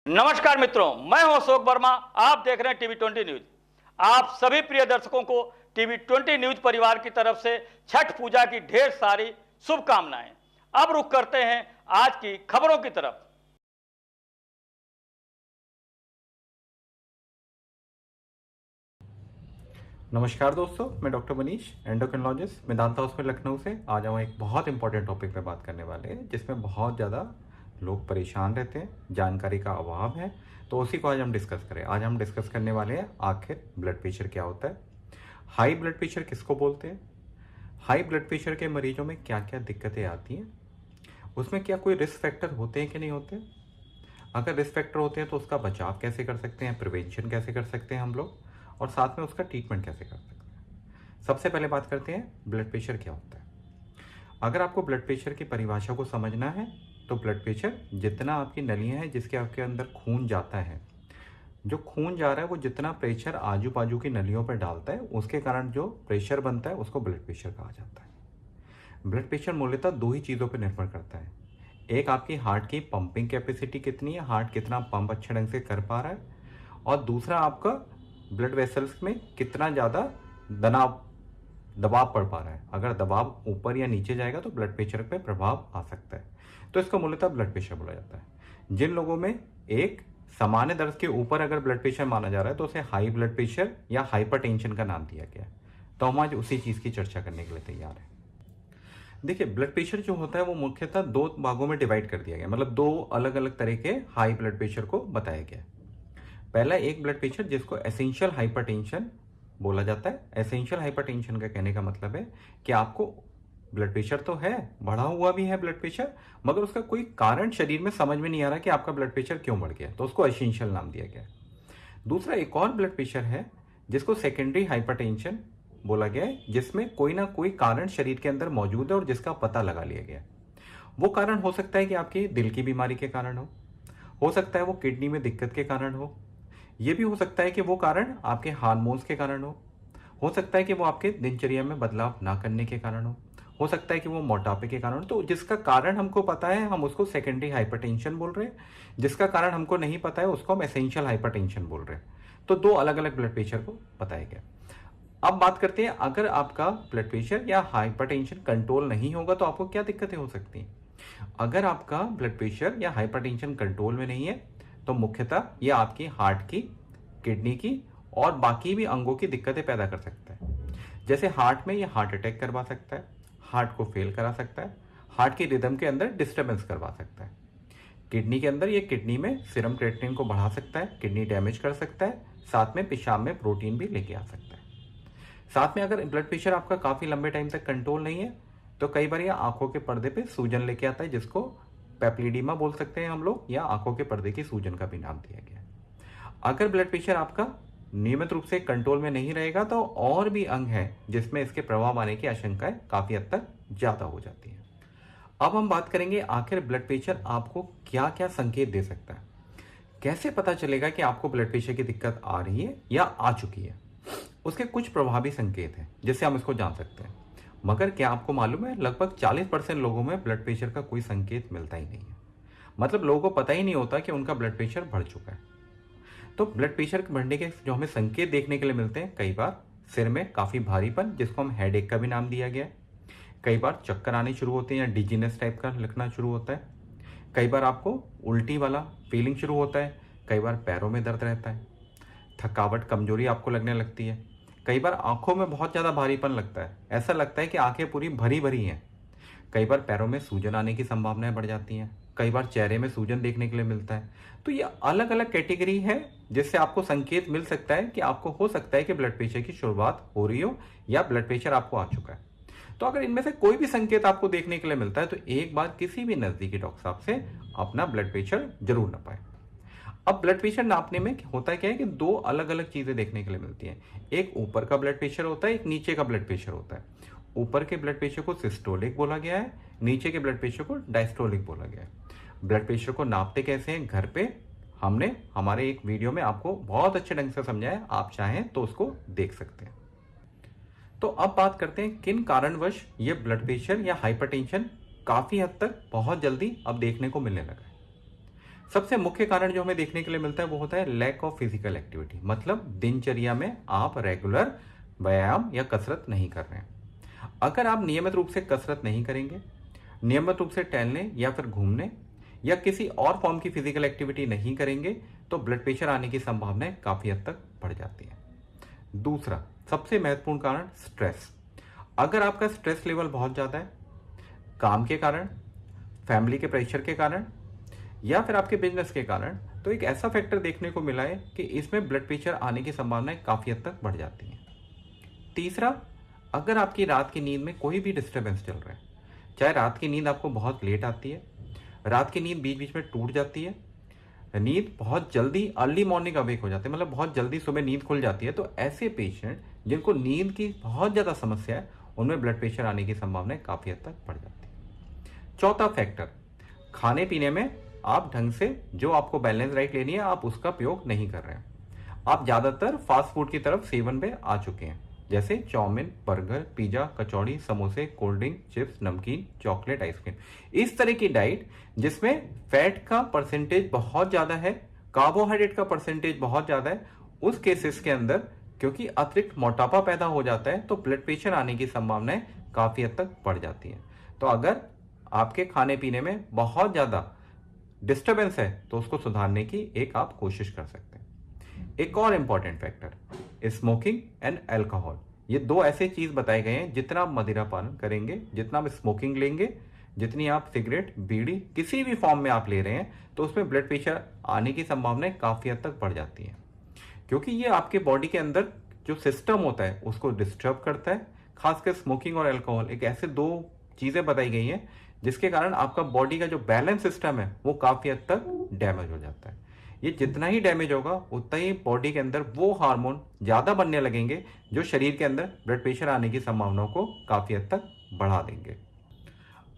नमस्कार मित्रों, मैं हूं अशोक वर्मा। आप देख रहे हैं टीवी 20 न्यूज। आप सभी प्रिय दर्शकों को टीवी 20 न्यूज परिवार की तरफ से छठ पूजा की ढेर सारी शुभकामनाएं। अब रुख करते हैं आज की खबरों की तरफ। नमस्कार दोस्तों, मैं doctor Manish, endocrinologist, Medanta hospital Lucknow से। आज हम एक बहुत इंपॉर्टेंट टॉपिक पे बात करने वाले हैं जिसमें बहुत ज़्यादा लोग परेशान रहते हैं, जानकारी का अभाव है, तो उसी को आज हम डिस्कस करें। आज हम डिस्कस करने वाले हैं आखिर ब्लड प्रेशर क्या होता है, हाई ब्लड प्रेशर किसको बोलते हैं, हाई ब्लड प्रेशर के मरीजों में क्या क्या दिक्कतें आती हैं, उसमें क्या कोई रिस्क फैक्टर होते हैं कि नहीं होते, अगर रिस्क फैक्टर होते हैं तो उसका बचाव कैसे कर सकते हैं, प्रिवेंशन कैसे कर सकते हैं हम लोग, और साथ में उसका ट्रीटमेंट कैसे कर सकते हैं। सबसे पहले बात करते हैं ब्लड प्रेशर क्या होता है। अगर आपको ब्लड प्रेशर की परिभाषा को समझना है तो ब्लड प्रेशर जितना आपकी नलियां हैं जिसके आपके अंदर खून जाता है, जो खून जा रहा है वो जितना प्रेशर आजू बाजू की नलियों पर डालता है उसके कारण जो प्रेशर बनता है उसको ब्लड प्रेशर कहा जाता है। ब्लड प्रेशर मूलतः दो ही चीज़ों पर निर्भर करता है। एक आपकी हार्ट की पंपिंग कैपेसिटी कितनी है, हार्ट कितना पंप अच्छे ढंग से कर पा रहा है, और दूसरा आपका ब्लड वेसल्स में कितना ज़्यादा दबाव पड़ पा रहा है। अगर दबाव ऊपर या नीचे जाएगा तो ब्लड प्रेशर पे प्रभाव आ सकता है, तो इसको मूलतः ब्लड प्रेशर बोला जाता है। जिन लोगों में एक सामान्य दर्ज के ऊपर अगर ब्लड प्रेशर माना जा रहा है तो उसे हाई ब्लड प्रेशर या हाइपरटेंशन का नाम दिया गया है। तो हम आज उसी चीज़ की चर्चा करने के लिए तैयार हैं। देखिए, ब्लड प्रेशर जो होता है वो मुख्यतः दो भागों में डिवाइड कर दिया गया, मतलब दो अलग अलग तरह के हाई ब्लड प्रेशर को बताया गया। पहला एक ब्लड प्रेशर जिसको एसेंशियल हाइपरटेंशन बोला जाता है। एसेंशियल हाइपरटेंशन का कहने का मतलब है कि आपको ब्लड प्रेशर तो है, बढ़ा हुआ भी है ब्लड प्रेशर, मगर उसका कोई कारण शरीर में समझ में नहीं आ रहा कि आपका ब्लड प्रेशर क्यों बढ़ गया, तो उसको एसेंशियल नाम दिया गया। दूसरा एक और ब्लड प्रेशर है जिसको सेकेंडरी हाइपरटेंशन बोला गया है, जिसमें कोई ना कोई कारण शरीर के अंदर मौजूद है और जिसका पता लगा लिया गया। वो कारण हो सकता है कि आपकी दिल की बीमारी के कारण हो सकता है वो किडनी में दिक्कत के कारण ये भी हो सकता है कि वो कारण आपके हार्मोन्स के कारण हो सकता है कि वो आपके दिनचर्या में बदलाव ना करने के कारण हो सकता है कि वो मोटापे के कारण। तो जिसका कारण हमको पता है हम उसको सेकेंडरी हाइपरटेंशन बोल रहे हैं, जिसका कारण हमको नहीं पता है उसको हम एसेंशियल हाइपरटेंशन बोल रहे हैं। तो दो अलग अलग ब्लड प्रेशर को बताया गया। अब बात करते हैं, अगर आपका ब्लड प्रेशर या हाइपरटेंशन कंट्रोल नहीं होगा तो आपको क्या दिक्कतें हो सकती हैं। अगर आपका ब्लड प्रेशर या हाइपरटेंशन कंट्रोल में नहीं है तो मुख्यतः यह आपकी हार्ट की, किडनी की और बाकी भी अंगों की दिक्कतें पैदा कर सकता है। जैसे हार्ट में यह हार्ट अटैक करवा सकता है, हार्ट को फेल करा सकता है, हार्ट की रिदम के अंदर डिस्टर्बेंस करवा सकता है। किडनी के अंदर ये किडनी में सीरम क्रिएटिनिन को बढ़ा सकता है, किडनी डैमेज कर सकता है, साथ में पेशाब में प्रोटीन भी लेके आ सकता है। साथ में अगर ब्लड प्रेशर आपका काफ़ी लंबे टाइम तक कंट्रोल नहीं है तो कई बार यह आंखों के पर्दे पे सूजन लेके आता है, जिसको पेप्लिडीमा बोल सकते हैं हम लोग, या आंखों के पर्दे की सूजन का भी नाम दिया गया है। अगर ब्लड प्रेशर आपका नियमित रूप से कंट्रोल में नहीं रहेगा तो और भी अंग है जिसमें इसके प्रभाव आने की आशंकाएं काफ़ी हद तक ज़्यादा हो जाती है। अब हम बात करेंगे आखिर ब्लड प्रेशर आपको क्या क्या संकेत दे सकता है, कैसे पता चलेगा कि आपको ब्लड प्रेशर की दिक्कत आ रही है या आ चुकी है। उसके कुछ प्रभावी संकेत हैं जिससे हम इसको जान सकते हैं, मगर क्या आपको मालूम है लगभग 40% लोगों में ब्लड प्रेशर का कोई संकेत मिलता ही नहीं है। मतलब लोगों को पता ही नहीं होता कि उनका ब्लड प्रेशर बढ़ चुका है। तो ब्लड प्रेशर बढ़ने के जो हमें संकेत देखने के लिए मिलते हैं, कई बार सिर में काफ़ी भारीपन जिसको हम हेडेक का भी नाम दिया गया है, कई बार चक्कर आने शुरू होते हैं या डिजीनेस टाइप का लगना शुरू होता है, कई बार आपको उल्टी वाला फीलिंग शुरू होता है, कई बार पैरों में दर्द रहता है, थकावट कमजोरी आपको लगने लगती है, कई बार आंखों में बहुत ज़्यादा भारीपन लगता है, ऐसा लगता है कि आंखें पूरी भरी भरी हैं, कई बार पैरों में सूजन आने की संभावनाएं बढ़ जाती हैं, कई बार चेहरे में सूजन देखने के लिए मिलता है। तो ये अलग अलग कैटेगरी है जिससे आपको संकेत मिल सकता है कि आपको हो सकता है कि ब्लड प्रेशर की शुरुआत हो रही हो या ब्लड प्रेशर आपको आ चुका है। तो अगर इनमें से कोई भी संकेत आपको देखने के लिए मिलता है तो एक बार किसी भी नजदीकी डॉक्टर साहब से अपना ब्लड प्रेशर जरूर नापाएं। अब ब्लड प्रेशर नापने में होता क्या है कि दो अलग अलग चीजें देखने के लिए मिलती हैं। एक ऊपर का ब्लड प्रेशर होता है, एक नीचे का ब्लड प्रेशर होता है। ऊपर के ब्लड प्रेशर को सिस्टोलिक बोला गया है, नीचे के ब्लड प्रेशर को डायस्टोलिक बोला गया है। ब्लड प्रेशर को नापते कैसे हैं घर पे हमने हमारे एक वीडियो में आपको बहुत अच्छे ढंग से समझाया, आप चाहें तो उसको देख सकते हैं। तो अब बात करते हैं किन कारणवश ये ब्लड प्रेशर या हाइपरटेंशन काफी हद तक बहुत जल्दी अब देखने को मिलने लगा है। सबसे मुख्य कारण जो हमें देखने के लिए मिलता है वो होता है लैक ऑफ फिजिकल एक्टिविटी, मतलब दिनचर्या में आप रेगुलर व्यायाम या कसरत नहीं कर रहे हैं। अगर आप नियमित रूप से कसरत नहीं करेंगे, नियमित रूप से टहलने या फिर घूमने या किसी और फॉर्म की फिजिकल एक्टिविटी नहीं करेंगे तो ब्लड प्रेशर आने की संभावनाएं काफी हद तक बढ़ जाती है। दूसरा सबसे महत्वपूर्ण कारण स्ट्रेस। अगर आपका स्ट्रेस लेवल बहुत ज्यादा है, काम के कारण, फैमिली के प्रेशर के कारण या फिर आपके बिजनेस के कारण, तो एक ऐसा फैक्टर देखने को मिला है कि इसमें ब्लड प्रेशर आने की संभावनाएं काफी हद तक बढ़ जाती हैं। तीसरा, अगर आपकी रात की नींद में कोई भी डिस्टर्बेंस चल रहा है, चाहे रात की नींद आपको बहुत लेट आती है, रात की नींद बीच बीच में टूट जाती है, नींद बहुत जल्दी अर्ली मॉर्निंग अवेक हो जाती है, मतलब बहुत जल्दी सुबह नींद खुल जाती है, तो ऐसे पेशेंट जिनको नींद की बहुत ज़्यादा समस्या है उनमें ब्लड प्रेशर आने की संभावनाएं काफ़ी हद तक बढ़ जाती है। चौथा फैक्टर, खाने पीने में आप ढंग से जो आपको बैलेंस डाइट लेनी है आप उसका प्रयोग नहीं कर रहे हैं। आप ज़्यादातर फास्ट फूड की तरफ सेवन में आ चुके हैं, जैसे चाउमीन, बर्गर, पिज्जा, कचौड़ी, समोसे, कोल्ड ड्रिंक, चिप्स, नमकीन, चॉकलेट, आइसक्रीम, इस तरह की डाइट जिसमें फैट का परसेंटेज बहुत ज़्यादा है, कार्बोहाइड्रेट का परसेंटेज बहुत ज़्यादा है, उस केसेस के अंदर क्योंकि अतिरिक्त मोटापा पैदा हो जाता है तो ब्लड प्रेशर आने की संभावनाएं काफ़ी हद तक बढ़ जाती है। तो अगर आपके खाने पीने में बहुत ज़्यादा डिस्टर्बेंस है तो उसको सुधारने की एक आप कोशिश कर सकते हैं। एक और important factor, smoking and alcohol. ये दो ऐसे चीज बताए गए हैं, जितना आप मदिरा पान करेंगे, जितना आप स्मोकिंग लेंगे, जितनी आप सिगरेट, बीड़ी किसी भी फॉर्म में आप ले रहे हैं, तो उसमें ब्लड प्रेशर आने की संभावनाएं काफी हद तक बढ़ जाती है, क्योंकि ये आपके बॉडी के अंदर जो सिस्टम होता है उसको डिस्टर्ब करता है। खासकर स्मोकिंग और अल्कोहल एक ऐसे दो चीजें बताई गई हैं जिसके कारण आपका बॉडी का जो बैलेंस सिस्टम है वो काफी हद तक डैमेज हो जाता है। ये जितना ही डैमेज होगा उतना ही बॉडी के अंदर वो हार्मोन ज्यादा बनने लगेंगे जो शरीर के अंदर ब्लड प्रेशर आने की संभावनाओं को काफी हद तक बढ़ा देंगे।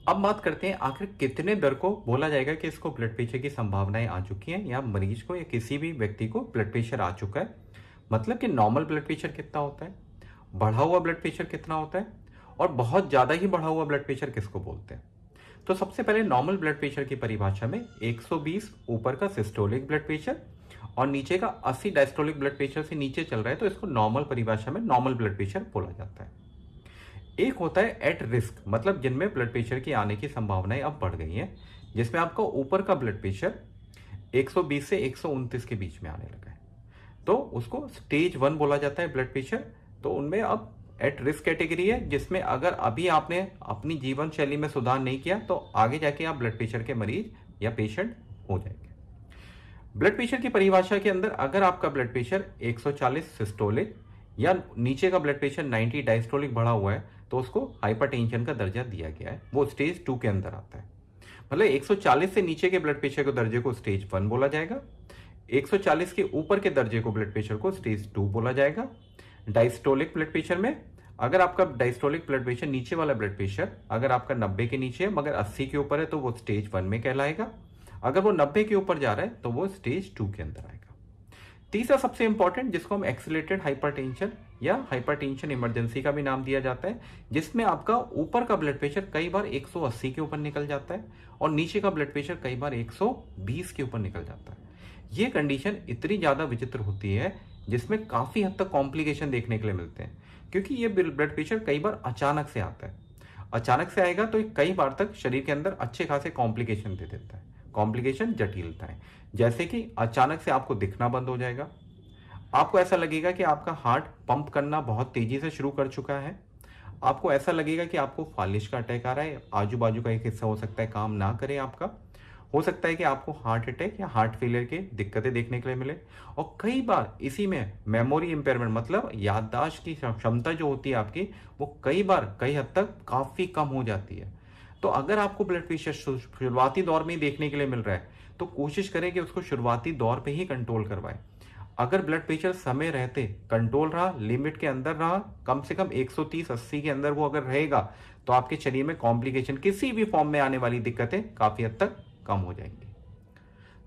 अब बात करते हैं आखिर कितने दर को बोला जाएगा कि इसको ब्लड प्रेशर की संभावनाएं आ चुकी हैं, या मरीज को या किसी भी व्यक्ति को ब्लड प्रेशर आ चुका है। मतलब कि नॉर्मल ब्लड प्रेशर कितना होता है, बढ़ा हुआ ब्लड प्रेशर कितना होता है, और बहुत ज्यादा ही बढ़ा हुआ ब्लड प्रेशर किसको बोलते हैं। तो सबसे पहले नॉर्मल ब्लड प्रेशर की परिभाषा में 120 ऊपर का सिस्टोलिक ब्लड प्रेशर और नीचे का 80 डायस्टोलिक ब्लड प्रेशर से नीचे चल रहा है तो इसको नॉर्मल परिभाषा में नॉर्मल ब्लड प्रेशर बोला जाता है। एक होता है एट रिस्क, मतलब जिनमें ब्लड प्रेशर की आने की संभावनाएं अब बढ़ गई हैं, जिसमें आपका ऊपर का ब्लड प्रेशर 120 से 129 के बीच में आने लगा है, तो उसको स्टेज 1 बोला जाता है ब्लड प्रेशर। तो उनमें अब एट रिस्क कैटेगरी है, जिसमें अगर अभी आपने अपनी जीवन शैली में सुधार नहीं किया तो आगे जाके आप ब्लड प्रेशर के मरीज या पेशेंट हो जाएंगे। ब्लड प्रेशर की परिभाषा के अंदर अगर आपका ब्लड प्रेशर 140 सिस्टोलिक या नीचे का ब्लड प्रेशर 90 डायस्टोलिक बढ़ा हुआ है तो उसको हाइपरटेंशन का दर्जा दिया गया है, वो स्टेज 2 के अंदर आता है। मतलब 140 से नीचे के ब्लड प्रेशर के दर्जे को स्टेज 1 बोला जाएगा, 140 के ऊपर के दर्जे को ब्लड प्रेशर को स्टेज 2 बोला जाएगा। डायस्टोलिक ब्लड प्रेशर में अगर आपका डायस्टोलिक ब्लड प्रेशर नीचे वाला ब्लड प्रेशर अगर आपका 90 के नीचे है मगर 80 के ऊपर है तो वो स्टेज 1 में कहलाएगा, अगर वो 90 के ऊपर जा रहा है तो वो स्टेज 2 के अंदर आएगा। तीसरा सबसे इंपॉर्टेंट, जिसको हम एक्सीलरेटेड हाइपरटेंशन या हाइपरटेंशन इमरजेंसी का भी नाम दिया जाता है, जिसमें आपका ऊपर का ब्लड प्रेशर कई बार 180 के ऊपर निकल जाता है और नीचे का ब्लड प्रेशर कई बार 120 के ऊपर निकल जाता है। ये कंडीशन इतनी ज्यादा विचित्र होती है जिसमें काफी हद तक कॉम्प्लिकेशन देखने के लिए मिलते हैं, क्योंकि ये ब्लड प्रेशर कई बार अचानक से आता है। अचानक से आएगा तो ये कई बार तक शरीर के अंदर अच्छे खासे कॉम्प्लिकेशन दे देता है। कॉम्प्लिकेशन जटिलताएं, जैसे कि अचानक से आपको दिखना बंद हो जाएगा, आपको ऐसा लगेगा कि आपका हार्ट पंप करना बहुत तेजी से शुरू कर चुका है, आपको ऐसा लगेगा कि आपको फालिश का अटैक आ रहा है, आजू बाजू का एक हिस्सा हो सकता है काम ना करे आपका, हो सकता है कि आपको हार्ट अटैक या हार्ट फेलियर की दिक्कतें देखने के लिए मिले, और कई बार इसी में मेमोरी इंपेयरमेंट, मतलब याददाश्त की क्षमता जो होती है आपकी वो कई बार कई हद तक काफी कम हो जाती है। तो अगर आपको ब्लड प्रेशर शुरुआती दौर में ही देखने के लिए मिल रहा है तो कोशिश करें कि उसको शुरुआती दौर पे ही कंट्रोल करवाएं। अगर ब्लड प्रेशर समय रहते कंट्रोल रहा, लिमिट के अंदर रहा, कम से कम 130-80 के अंदर वो अगर रहेगा तो आपके शरीर में कॉम्प्लिकेशन किसी भी फॉर्म में आने वाली दिक्कतें काफी हद तक कम हो जाएंगी।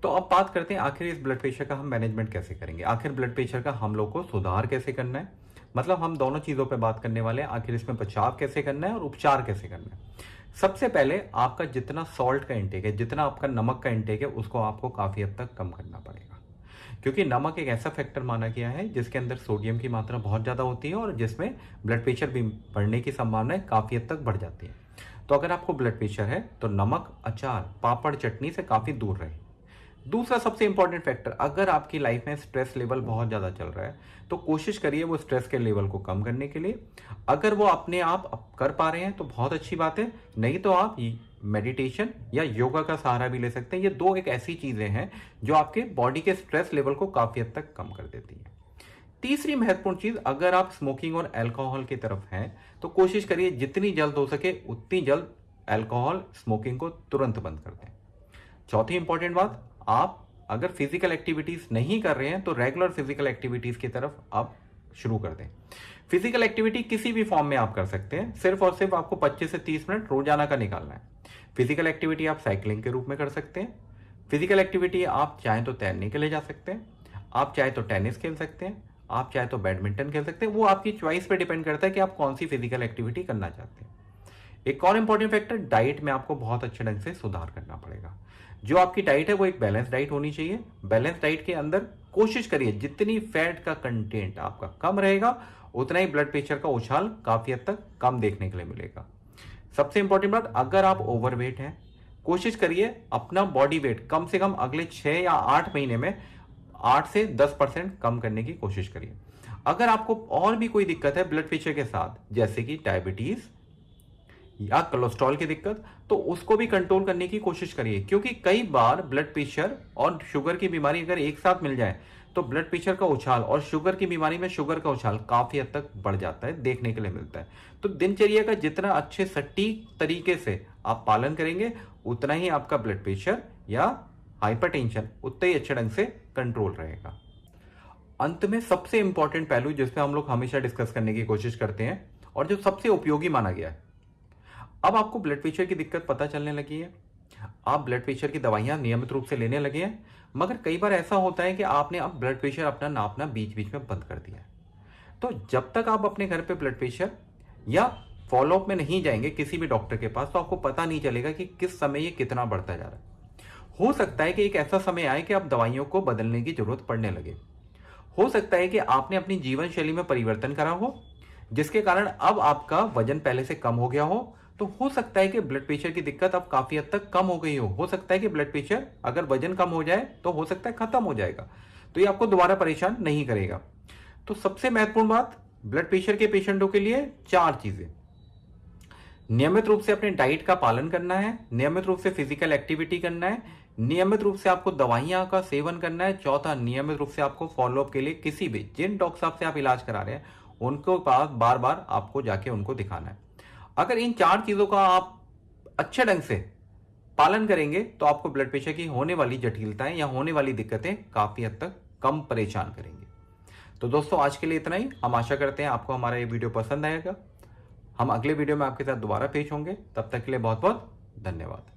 तो अब बात करते हैं आखिर इस ब्लड प्रेशर का हम मैनेजमेंट कैसे करेंगे, आखिर ब्लड प्रेशर का हम लोग को सुधार कैसे करना है। मतलब हम दोनों चीजों पे बात करने वाले हैं, आखिर इसमें बचाव कैसे करना है और उपचार कैसे करना है। सबसे पहले आपका जितना सॉल्ट का इंटेक है, जितना आपका नमक का इंटेक है, उसको आपको काफ़ी हद तक कम करना पड़ेगा, क्योंकि नमक एक ऐसा फैक्टर माना गया है जिसके अंदर सोडियम की मात्रा बहुत ज़्यादा होती है और जिसमें ब्लड प्रेशर भी बढ़ने की संभावना काफ़ी हद तक बढ़ जाती है। तो अगर आपको ब्लड प्रेशर है तो नमक, अचार, पापड़, चटनी से काफ़ी दूर रहे। दूसरा सबसे इंपॉर्टेंट फैक्टर, अगर आपकी लाइफ में स्ट्रेस लेवल बहुत ज़्यादा चल रहा है तो कोशिश करिए वो स्ट्रेस के लेवल को कम करने के लिए। अगर वो अपने आप कर पा रहे हैं तो बहुत अच्छी बात है, नहीं तो आप मेडिटेशन या योगा का सहारा भी ले सकते हैं। ये दो एक ऐसी चीज़ें हैं जो आपके बॉडी के स्ट्रेस लेवल को काफ़ी हद तक कम कर देती हैं। तीसरी महत्वपूर्ण चीज़, अगर आप स्मोकिंग और अल्कोहल की तरफ हैं तो कोशिश करिए जितनी जल्द हो सके उतनी जल्द अल्कोहल, स्मोकिंग को तुरंत बंद कर दें। चौथी इंपॉर्टेंट बात, आप अगर फिजिकल एक्टिविटीज नहीं कर रहे हैं तो रेगुलर फिजिकल एक्टिविटीज की तरफ आप शुरू कर दें। फिजिकल एक्टिविटी किसी भी फॉर्म में आप कर सकते हैं, सिर्फ और सिर्फ आपको 25 से 30 मिनट रोजाना का निकालना है। फिजिकल एक्टिविटी आप साइकिलिंग के रूप में कर सकते हैं। फिजिकल एक्टिविटी आप चाहें तो तैरने के लिए जा सकते हैं, आप चाहे तो टेनिस खेल सकते हैं, आप चाहे तो बैडमिंटन खेल सकते हैं। वो आपकी चॉइस पे डिपेंड करता है कि आप कौन सी फिजिकल एक्टिविटी करना चाहते हैं। एक और इंपॉर्टेंट फैक्टर, डाइट में आपको बहुत अच्छे ढंग से सुधार करना पड़ेगा। जो आपकी डाइट है वो एक बैलेंस डाइट होनी चाहिए। बैलेंस डाइट के अंदर कोशिश करिए जितनी फैट का कंटेंट आपका कम रहेगा उतना ही ब्लड प्रेशर का उछाल काफी हद तक कम देखने के लिए मिलेगा। सबसे इंपॉर्टेंट बात, अगर आप ओवरवेट हैं कोशिश करिए अपना बॉडी वेट कम से कम अगले 6 या 8 महीने में 8 से 10% कम करने की कोशिश करिए। अगर आपको और भी कोई दिक्कत है ब्लड प्रेशर के साथ, जैसे कि डायबिटीज या कोलेस्ट्रॉल की दिक्कत, तो उसको भी कंट्रोल करने की कोशिश करिए, क्योंकि कई बार ब्लड प्रेशर और शुगर की बीमारी अगर एक साथ मिल जाए तो ब्लड प्रेशर का उछाल और शुगर की बीमारी में शुगर का उछाल काफी हद तक बढ़ जाता है, देखने के लिए मिलता है। तो दिनचर्या का जितना अच्छे सटीक तरीके से आप पालन करेंगे उतना ही आपका ब्लड प्रेशर या हाइपरटेंशन उतना ही अच्छे ढंग से कंट्रोल रहेगा। अंत में सबसे इंपॉर्टेंट पहलू जिसपे हम लोग हमेशा डिस्कस करने की कोशिश करते हैं और जो सबसे उपयोगी माना गया है, अब आपको ब्लड प्रेशर की दिक्कत पता चलने लगी है, आप ब्लड प्रेशर की दवाइयां नियमित रूप से लेने लगे हैं, मगर कई बार ऐसा होता है कि आपने अब ब्लड प्रेशर अपना नापना बीच बीच में बंद कर दिया है। तो जब तक आप अपने घर पे ब्लड प्रेशर या फॉलोअप में नहीं जाएंगे किसी भी डॉक्टर के पास तो आपको पता नहीं चलेगा कि किस समय ये कितना बढ़ता जा रहा है। हो सकता है कि एक ऐसा समय आए कि आप दवाइयों को बदलने की जरूरत पड़ने लगे। हो सकता है कि आपने अपनी जीवन शैली में परिवर्तन करा हो जिसके कारण अब आपका वजन पहले से कम हो गया तो हो सकता है कि ब्लड प्रेशर की दिक्कत अब काफी हद तक कम हो गई हो सकता है कि ब्लड प्रेशर अगर वजन कम हो जाए तो हो सकता है खत्म हो जाएगा, तो ये आपको दोबारा परेशान नहीं करेगा। तो सबसे महत्वपूर्ण बात, ब्लड प्रेशर के पेशेंटों के लिए 4 चीजें, नियमित रूप से अपने डाइट का पालन करना है, नियमित रूप से फिजिकल एक्टिविटी करना है, नियमित रूप से आपको दवाइयां का सेवन करना है, चौथा नियमित रूप से आपको फॉलोअप के लिए किसी भी जिन डॉक्टर साहब से आप इलाज करा रहे हैं उनको पास बार बार आपको जाके उनको दिखाना है। अगर इन 4 चीजों का आप अच्छे ढंग से पालन करेंगे तो आपको ब्लड प्रेशर की होने वाली जटिलताएं या होने वाली दिक्कतें काफी हद तक कम परेशान करेंगे। तो दोस्तों आज के लिए इतना ही। हम आशा करते हैं आपको हमारा ये वीडियो पसंद आएगा। हम अगले वीडियो में आपके साथ दोबारा पेश होंगे, तब तक के लिए बहुत बहुत धन्यवाद।